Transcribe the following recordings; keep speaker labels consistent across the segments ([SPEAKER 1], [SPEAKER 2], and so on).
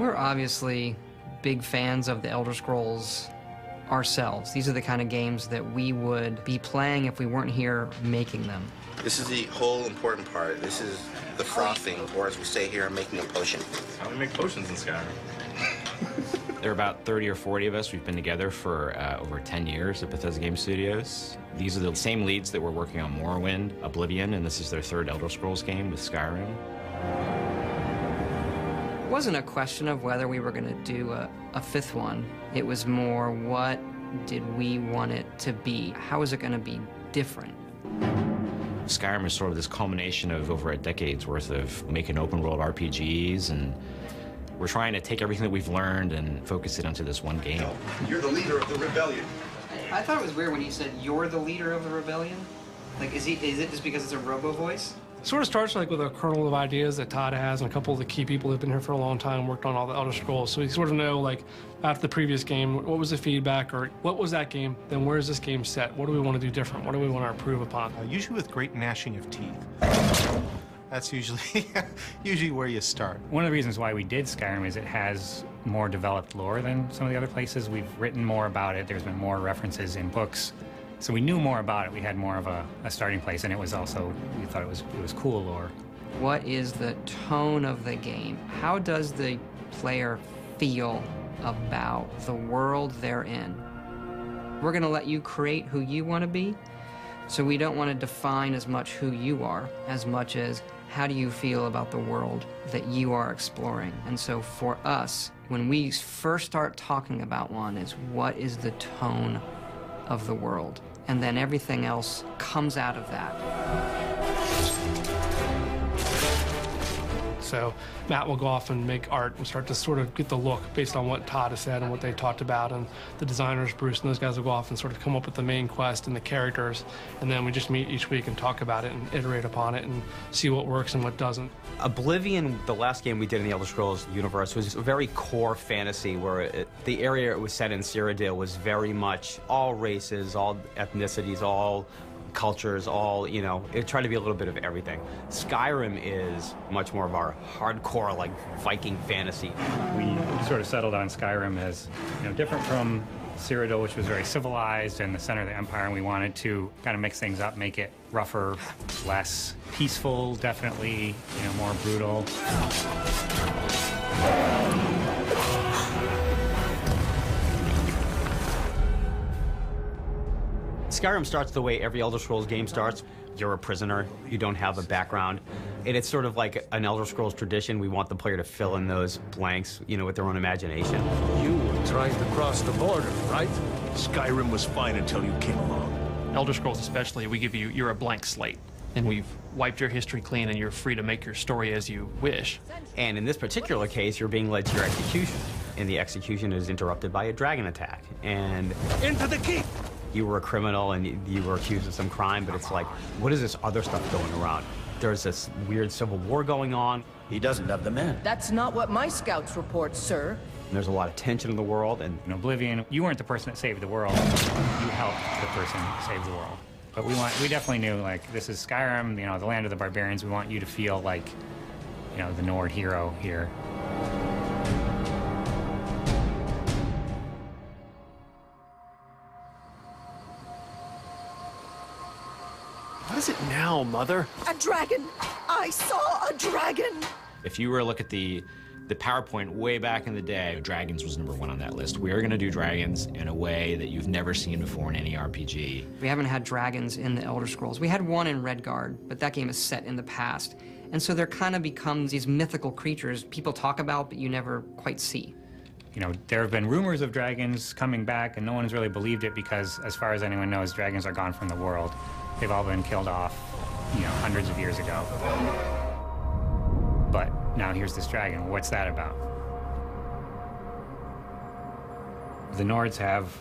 [SPEAKER 1] We're obviously big fans of the Elder Scrolls ourselves. These are the kind of games that we would be playing if we weren't here making them.
[SPEAKER 2] This is the whole important part. This is the frothing, or as we say here, making a potion.
[SPEAKER 3] That's how we make potions in Skyrim.
[SPEAKER 4] There are about 30 or 40 of us. We've been together for over 10 years at Bethesda Game Studios. These are the same leads that were working on Morrowind, Oblivion, and this is their third Elder Scrolls game with Skyrim.
[SPEAKER 1] It wasn't a question of whether we were going to do a fifth one. It was more, what did we want it to be? How is it going to be different?
[SPEAKER 4] Skyrim is sort of this culmination of over a decade's worth of making open-world RPGs, and we're trying to take everything that we've learned and focus it onto this one game.
[SPEAKER 5] You're the leader of the rebellion.
[SPEAKER 1] I thought it was weird when he said, "You're the leader of the rebellion." Like, is it just because it's a robo voice?
[SPEAKER 6] It sort of starts like with a kernel of ideas that Todd has, and a couple of the key people who've been here for a long time worked on all the Elder Scrolls. So we sort of know, like, after the previous game, what was the feedback, or what was that game? Then where is this game set? What do we want to do different? What do we want to improve upon?
[SPEAKER 7] Usually with great gnashing of teeth. That's usually usually where you start.
[SPEAKER 8] One of the reasons why we did Skyrim is it has more developed lore than some of the other places. We've written more about it. There's been more references in books. So we knew more about it. We had more of a starting place, and it was also, we thought it was cool lore.
[SPEAKER 1] What is the tone of the game? How does the player feel about the world they're in? We're going to let you create who you want to be, so we don't want to define as much who you are, as much as how do you feel about the world that you are exploring. And so for us, when we first start talking about one, is what is the tone of the world? And then everything else comes out of that.
[SPEAKER 6] So Matt will go off and make art and start to sort of get the look based on what Todd has said and what they talked about, and the designers, Bruce and those guys, will go off and sort of come up with the main quest and the characters, and then we just meet each week and talk about it and iterate upon it and see what works and what doesn't.
[SPEAKER 9] Oblivion, the last game we did in the Elder Scrolls universe, was a very core fantasy where the area it was set in, Cyrodiil, was very much all races, all ethnicities, all cultures, all, you know, it tried to be a little bit of everything. Skyrim is much more of our hardcore, like, Viking fantasy.
[SPEAKER 8] We sort of settled on Skyrim as, you know, different from Cyrodiil, which was very civilized and the center of the empire, and we wanted to kind of mix things up, make it rougher, less peaceful, definitely, you know, more brutal.
[SPEAKER 9] Skyrim starts the way every Elder Scrolls game starts. You're a prisoner, you don't have a background. And it's sort of like an Elder Scrolls tradition. We want the player to fill in those blanks, you know, with their own imagination.
[SPEAKER 5] You were trying to cross the border, right? Skyrim was fine until you came along.
[SPEAKER 10] Elder Scrolls especially, we give you, you're a blank slate. And we've wiped your history clean, and you're free to make your story as you wish.
[SPEAKER 9] And in this particular case, you're being led to your execution. And the execution is interrupted by a dragon attack. And
[SPEAKER 5] into the keep!
[SPEAKER 9] You were a criminal and you were accused of some crime, but it's like, what is this other stuff going around? There's this weird civil war going on.
[SPEAKER 5] He doesn't have the men.
[SPEAKER 11] That's not what my scouts report, sir.
[SPEAKER 9] And there's a lot of tension in the world. And
[SPEAKER 8] in Oblivion, you weren't the person that saved the world. You helped the person save the world. But we definitely knew, like, this is Skyrim, you know, the land of the barbarians. We want you to feel like, you know, the Nord hero here.
[SPEAKER 5] What is it now, Mother?
[SPEAKER 11] A dragon! I saw a dragon!
[SPEAKER 4] If you were to look at the PowerPoint way back in the day, dragons was #1 on that list. We are going to do dragons in a way that you've never seen before in any RPG.
[SPEAKER 1] We haven't had dragons in the Elder Scrolls. We had one in Redguard, but that game is set in the past. And so there kind of becomes these mythical creatures people talk about, but you never quite see.
[SPEAKER 8] You know, there have been rumors of dragons coming back, and no one's really believed it because, as far as anyone knows, dragons are gone from the world. They've all been killed off, you know, hundreds of years ago. But now here's this dragon. What's that about? The Nords have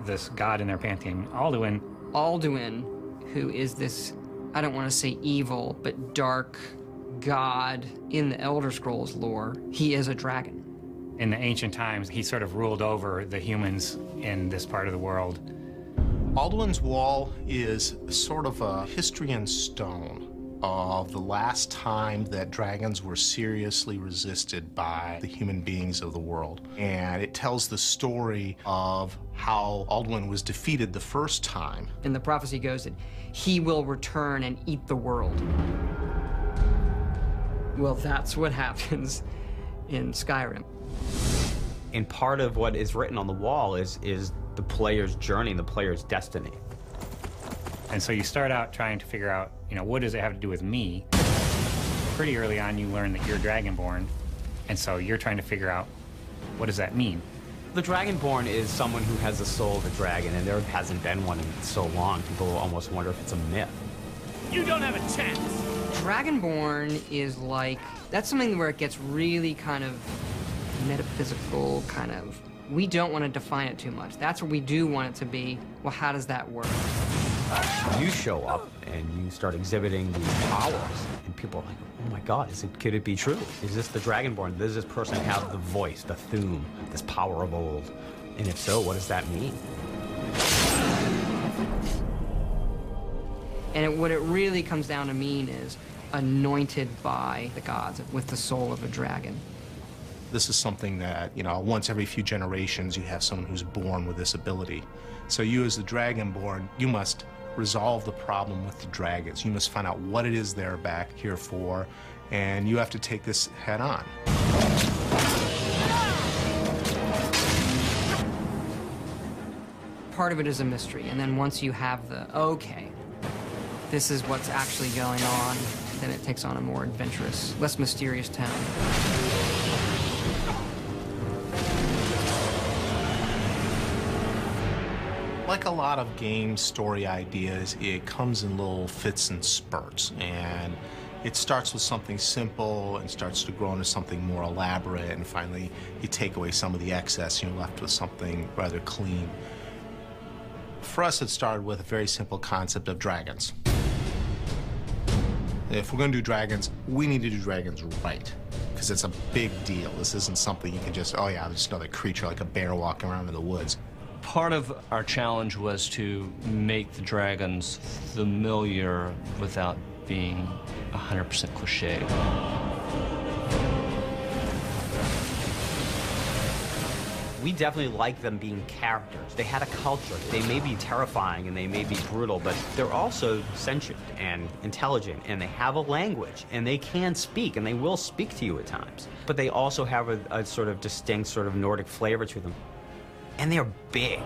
[SPEAKER 8] this god in their pantheon, Alduin.
[SPEAKER 1] Alduin, who is this, I don't want to say evil, but dark god in the Elder Scrolls lore, he is a dragon.
[SPEAKER 8] In the ancient times, he sort of ruled over the humans in this part of the world.
[SPEAKER 7] Alduin's Wall is sort of a history in stone. of the last time that dragons were seriously resisted by the human beings of the world. And it tells the story of how Alduin was defeated the first time.
[SPEAKER 1] And the prophecy goes that he will return and eat the world. Well, that's what happens in Skyrim.
[SPEAKER 9] And part of what is written on the wall is the player's journey, the player's destiny.
[SPEAKER 8] And so you start out trying to figure out, you know, what does it have to do with me? Pretty early on, you learn that you're Dragonborn, and so you're trying to figure out, what does that mean?
[SPEAKER 9] The Dragonborn is someone who has the soul of a dragon, and there hasn't been one in so long. People almost wonder if it's a myth.
[SPEAKER 10] You don't have a chance!
[SPEAKER 1] Dragonborn is like, that's something where it gets really kind of metaphysical, kind of, we don't want to define it too much. That's what we do want it to be. Well, how does that work?
[SPEAKER 9] You show up and you start exhibiting these powers, and people are like, oh my God, could it be true? Is this the Dragonborn? Does this person have the voice, the Thuum, this power of old? And if so, what does that mean?
[SPEAKER 1] And what it really comes down to mean is anointed by the gods with the soul of a dragon.
[SPEAKER 7] This is something that, you know, once every few generations you have someone who's born with this ability. So you as the Dragonborn, you must resolve the problem with the dragons. You must find out what it is they're back here for, and you have to take this head on.
[SPEAKER 1] Part of it is a mystery, and then once you have the, okay, this is what's actually going on, then it takes on a more adventurous, less mysterious tone.
[SPEAKER 7] Like a lot of game story ideas, it comes in little fits and spurts, and it starts with something simple and starts to grow into something more elaborate, and finally you take away some of the excess and you're left with something rather clean. For us, it started with a very simple concept of dragons. If we're going to do dragons, we need to do dragons right, because it's a big deal. This isn't something you can just, oh yeah, there's another creature like a bear walking around in the woods.
[SPEAKER 12] Part of our challenge was to make the dragons familiar without being 100% cliche.
[SPEAKER 9] We definitely like them being characters. They had a culture. They may be terrifying and they may be brutal, but they're also sentient and intelligent, and they have a language, and they can speak, and they will speak to you at times. But they also have a sort of distinct sort of Nordic flavor to them. And they're big.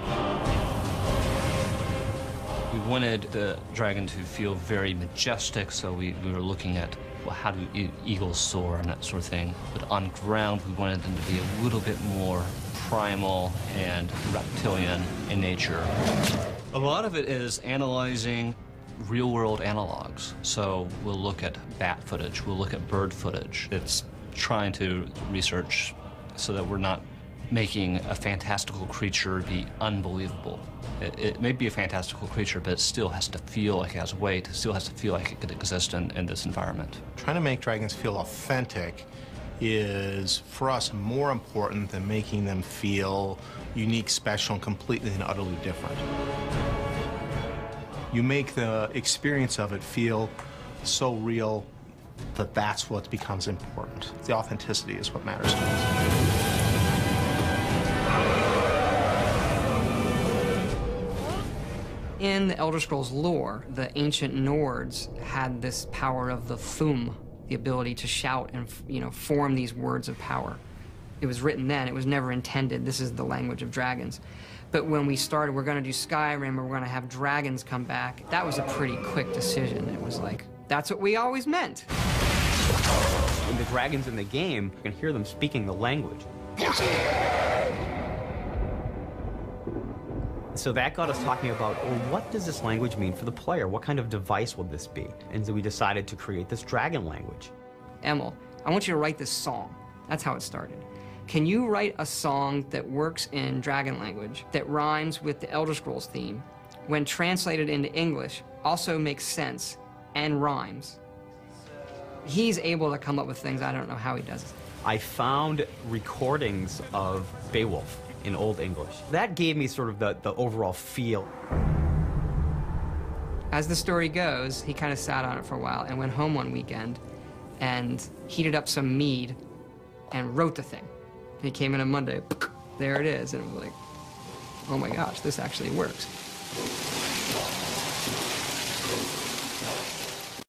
[SPEAKER 12] We wanted the dragon to feel very majestic, so we were looking at, well, how do eagles soar and that sort of thing. But on ground, we wanted them to be a little bit more primal and reptilian in nature. A lot of it is analyzing real-world analogs. So we'll look at bat footage, we'll look at bird footage. It's trying to research so that we're not making a fantastical creature be unbelievable. It may be a fantastical creature, but it still has to feel like it has weight. It still has to feel like it could exist in this environment.
[SPEAKER 7] Trying to make dragons feel authentic is, for us, more important than making them feel unique, special, and completely and utterly different. You make the experience of it feel so real that that's what becomes important. The authenticity is what matters to us.
[SPEAKER 1] In the Elder Scrolls lore, the ancient Nords had this power of the Thuum, the ability to shout and, form these words of power. It was written then, it was never intended, this is the language of dragons. But when we started, we're gonna do Skyrim, or we're gonna have dragons come back, that was a pretty quick decision. It was like, that's what we always meant.
[SPEAKER 9] When the dragons in the game, you can hear them speaking the language. So that got us talking about, well, what does this language mean for the player? What kind of device will this be? And so we decided to create this dragon language.
[SPEAKER 1] Emil, I want you to write this song. That's how it started. Can you write a song that works in dragon language, that rhymes with the Elder Scrolls theme, when translated into English, also makes sense and rhymes? He's able to come up with things, I don't know how he does it.
[SPEAKER 9] I found recordings of Beowulf in Old English. That gave me sort of the overall feel.
[SPEAKER 1] As the story goes, he kind of sat on it for a while and went home one weekend and heated up some mead and wrote the thing. He came in on Monday, there it is, and it was like, oh my gosh, this actually works.